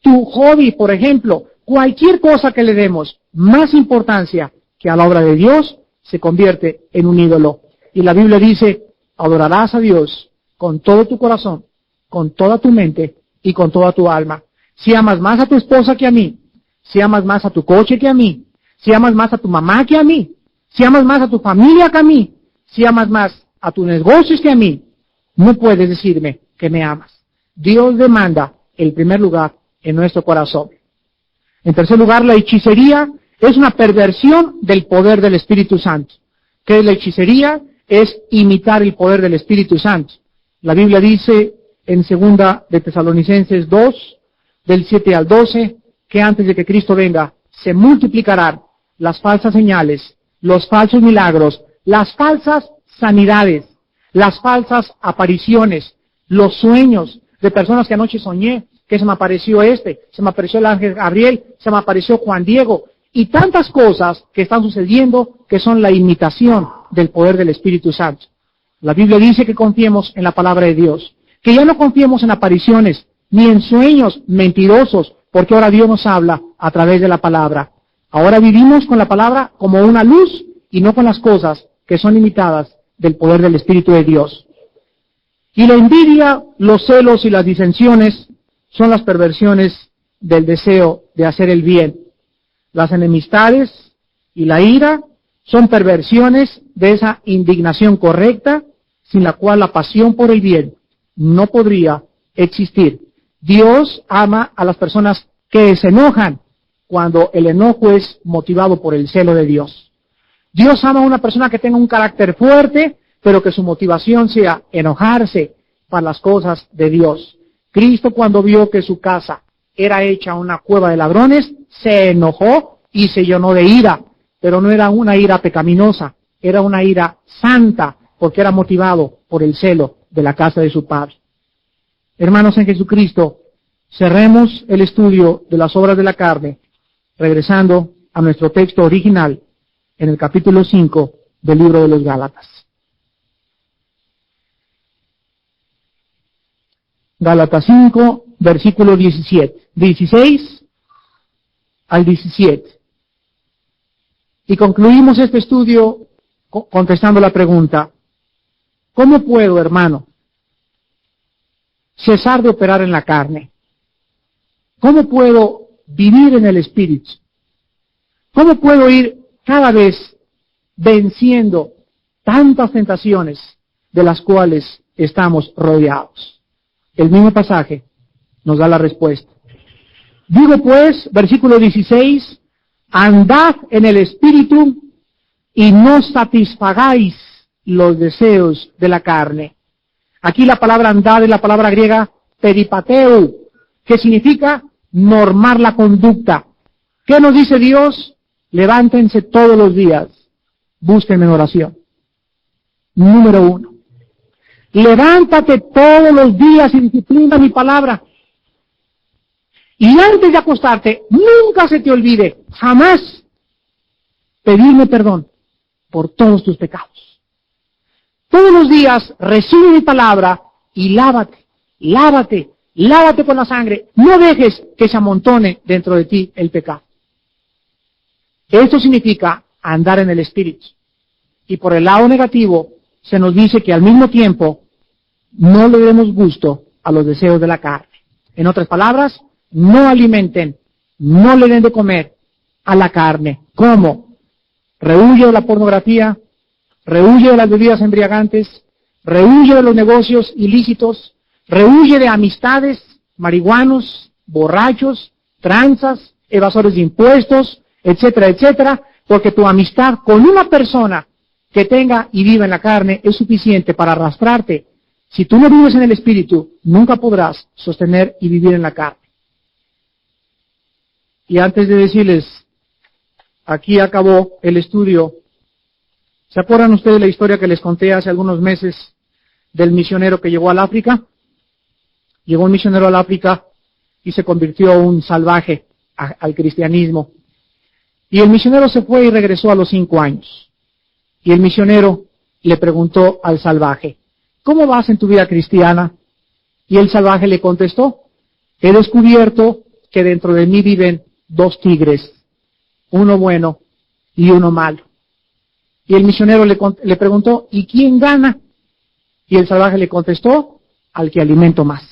A: tu hobby, por ejemplo. Cualquier cosa que le demos más importancia que a la obra de Dios se convierte en un ídolo. Y la Biblia dice, adorarás a Dios con todo tu corazón, con toda tu mente y con toda tu alma. Si amas más a tu esposa que a mí, si amas más a tu coche que a mí, si amas más a tu mamá que a mí, si amas más a tu familia que a mí, si amas más a tus negocios que a mí, no puedes decirme que me amas. Dios demanda el primer lugar en nuestro corazón. En tercer lugar, la hechicería es una perversión del poder del Espíritu Santo. ¿Qué es la hechicería? Es imitar el poder del Espíritu Santo. La Biblia dice en 2 de Tesalonicenses 2, del 7 al 12, que antes de que Cristo venga, se multiplicarán las falsas señales, los falsos milagros, las falsas sanidades, las falsas apariciones, los sueños de personas que anoche soñé, que se me apareció se me apareció el ángel Gabriel, se me apareció Juan Diego, y tantas cosas que están sucediendo que son la imitación del poder del Espíritu Santo. La Biblia dice que confiemos en la palabra de Dios, que ya no confiemos en apariciones, ni en sueños mentirosos, porque ahora Dios nos habla a través de la palabra. Ahora vivimos con la palabra como una luz y no con las cosas que son imitadas del poder del Espíritu de Dios. Y la envidia, los celos y las disensiones son las perversiones del deseo de hacer el bien. Las enemistades y la ira son perversiones de esa indignación correcta, sin la cual la pasión por el bien no podría existir. Dios ama a las personas que se enojan cuando el enojo es motivado por el celo de Dios. Dios ama a una persona que tenga un carácter fuerte, pero que su motivación sea enojarse para las cosas de Dios. Cristo, cuando vio que su casa era hecha una cueva de ladrones, se enojó y se llenó de ira, pero no era una ira pecaminosa, era una ira santa, porque era motivado por el celo de la casa de su Padre. Hermanos en Jesucristo, cerremos el estudio de las obras de la carne, regresando a nuestro texto original en el capítulo 5 del libro de los Gálatas. Gálatas 5, versículo 17, 16 al 17. Y concluimos este estudio contestando la pregunta: ¿cómo puedo, hermano, cesar de operar en la carne? ¿Cómo puedo vivir en el Espíritu? ¿Cómo puedo ir cada vez venciendo tantas tentaciones de las cuales estamos rodeados? El mismo pasaje nos da la respuesta. Digo pues, versículo 16, andad en el Espíritu y no satisfagáis los deseos de la carne. Aquí la palabra andar es la palabra griega peripateu, que significa normar la conducta. ¿Qué nos dice Dios? Levántense todos los días, búsquenme en oración. Número 1. Levántate todos los días y disciplina mi palabra. Y antes de acostarte, nunca se te olvide, jamás, pedirme perdón por todos tus pecados. Todos los días recibe mi palabra y lávate, lávate, lávate con la sangre. No dejes que se amontone dentro de ti el pecado. Esto significa andar en el Espíritu. Y por el lado negativo, se nos dice que al mismo tiempo no le demos gusto a los deseos de la carne. En otras palabras, no alimenten, no le den de comer a la carne. ¿Cómo? Rehuye de la pornografía, rehuye de las bebidas embriagantes, rehuye de los negocios ilícitos, rehuye de amistades, marihuanos, borrachos, tranzas, evasores de impuestos, etcétera, etcétera, porque tu amistad con una persona que tenga y viva en la carne es suficiente para arrastrarte. Si tú no vives en el Espíritu, nunca podrás sostener y vivir en la carne. Y antes de decirles, aquí acabó el estudio. ¿Se acuerdan ustedes la historia que les conté hace algunos meses del misionero que llegó al África? Llegó un misionero al África y se convirtió un salvaje al cristianismo. Y el misionero se fue y regresó a los 5 años. Y el misionero le preguntó al salvaje: ¿cómo vas en tu vida cristiana? Y el salvaje le contestó: he descubierto que dentro de mí viven 2 tigres, uno bueno y uno malo. Y el misionero le preguntó: ¿y quién gana? Y el salvaje le contestó: al que alimento más.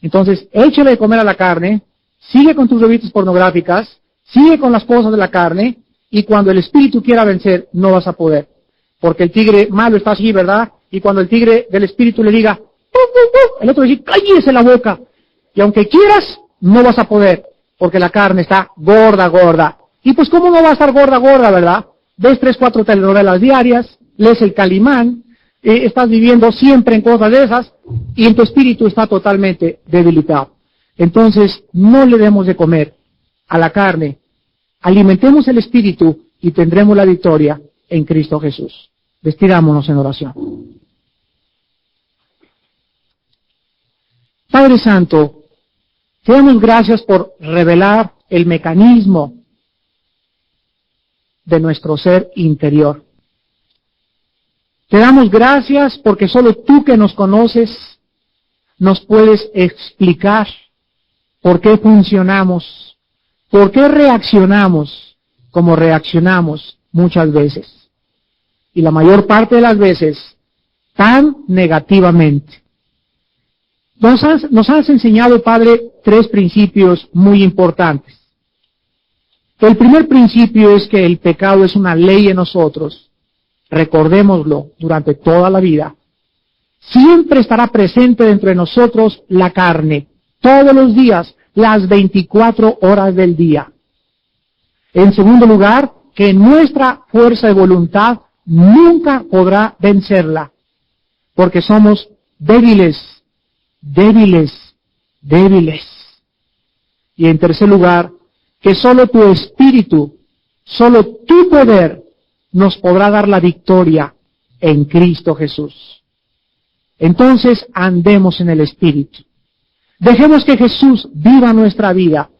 A: Entonces, échale de comer a la carne, sigue con tus revistas pornográficas, sigue con las cosas de la carne, y cuando el espíritu quiera vencer, no vas a poder. Porque el tigre malo está así, ¿verdad? Y cuando el tigre del espíritu le diga, el otro dice, cállese la boca. Y aunque quieras, no vas a poder, porque la carne está gorda, gorda. Y pues, ¿cómo no va a estar gorda, gorda, verdad? Ves 3, 4 telenovelas diarias, lees el Calimán, estás viviendo siempre en cosas de esas, y en tu espíritu está totalmente debilitado. Entonces, no le demos de comer a la carne, alimentemos el espíritu y tendremos la victoria en Cristo Jesús. Despidámonos en oración. Padre Santo, te damos gracias por revelar el mecanismo de nuestro ser interior. Te damos gracias porque solo tú, que nos conoces, nos puedes explicar por qué funcionamos, por qué reaccionamos como reaccionamos muchas veces. Y la mayor parte de las veces, tan negativamente. Nos has enseñado, Padre, 3 principios muy importantes. El primer principio es que el pecado es una ley en nosotros. Recordémoslo durante toda la vida. Siempre estará presente dentro de nosotros la carne, todos los días, las 24 horas del día. En segundo lugar, que nuestra fuerza de voluntad nunca podrá vencerla, porque somos débiles, débiles, débiles. Y en tercer lugar, que solo tu Espíritu, solo tu poder nos podrá dar la victoria en Cristo Jesús. Entonces andemos en el Espíritu. Dejemos que Jesús viva nuestra vida.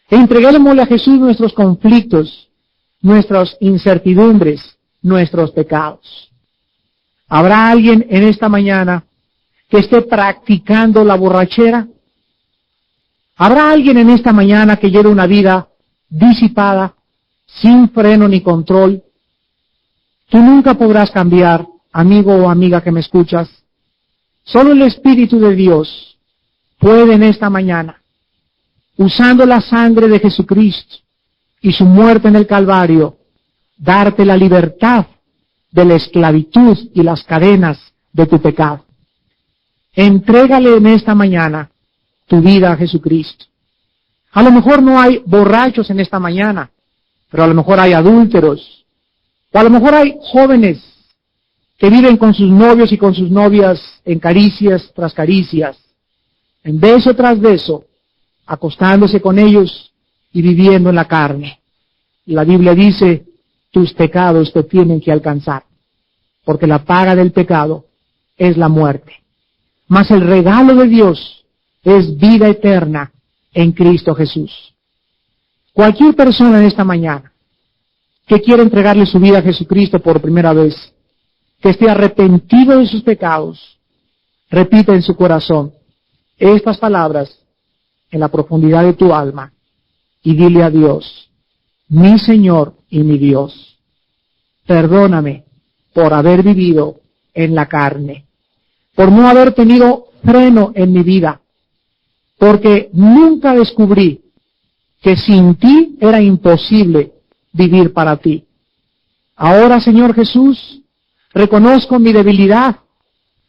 A: Entreguémosle a Jesús nuestros conflictos, nuestras incertidumbres, nuestros pecados. ¿Habrá alguien en esta mañana que esté practicando la borrachera? ¿Habrá alguien en esta mañana que lleve una vida disipada, sin freno ni control? Tú nunca podrás cambiar, amigo o amiga que me escuchas. Solo el Espíritu de Dios puede en esta mañana, usando la sangre de Jesucristo y su muerte en el Calvario, darte la libertad de la esclavitud y las cadenas de tu pecado. Entrégale en esta mañana tu vida a Jesucristo. A lo mejor no hay borrachos en esta mañana, pero a lo mejor hay adúlteros, o a lo mejor hay jóvenes que viven con sus novios y con sus novias en caricias tras caricias, en beso tras beso, acostándose con ellos y viviendo en la carne. La Biblia dice, tus pecados te tienen que alcanzar, porque la paga del pecado es la muerte. Mas el regalo de Dios es vida eterna en Cristo Jesús. Cualquier persona en esta mañana que quiera entregarle su vida a Jesucristo por primera vez, que esté arrepentido de sus pecados, repita en su corazón estas palabras en la profundidad de tu alma y dile a Dios, mi Señor y mi Dios, perdóname por haber vivido en la carne, por no haber tenido freno en mi vida, porque nunca descubrí que sin ti era imposible vivir para ti. Ahora, Señor Jesús, reconozco mi debilidad,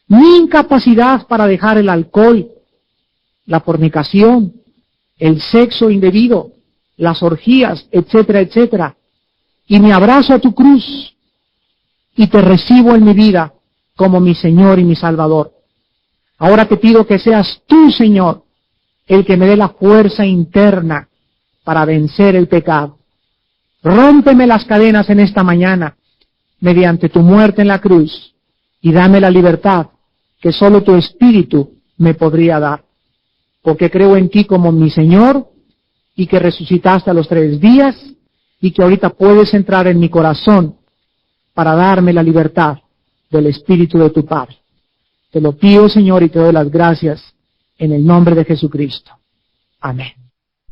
A: mi incapacidad para dejar el alcohol, la fornicación, el sexo indebido, las orgías, etcétera, etcétera. Y me abrazo a tu cruz y te recibo en mi vida como mi Señor y mi Salvador. Ahora te pido que seas tú, Señor, el que me dé la fuerza interna para vencer el pecado. Rómpeme las cadenas en esta mañana mediante tu muerte en la cruz y dame la libertad que solo tu Espíritu me podría dar. Porque creo en ti como mi Señor y que resucitaste a los 3 días y que ahorita puedes entrar en mi corazón para darme la libertad del Espíritu de tu Padre. Te lo pido, Señor, y te doy las gracias en el nombre de Jesucristo. Amén.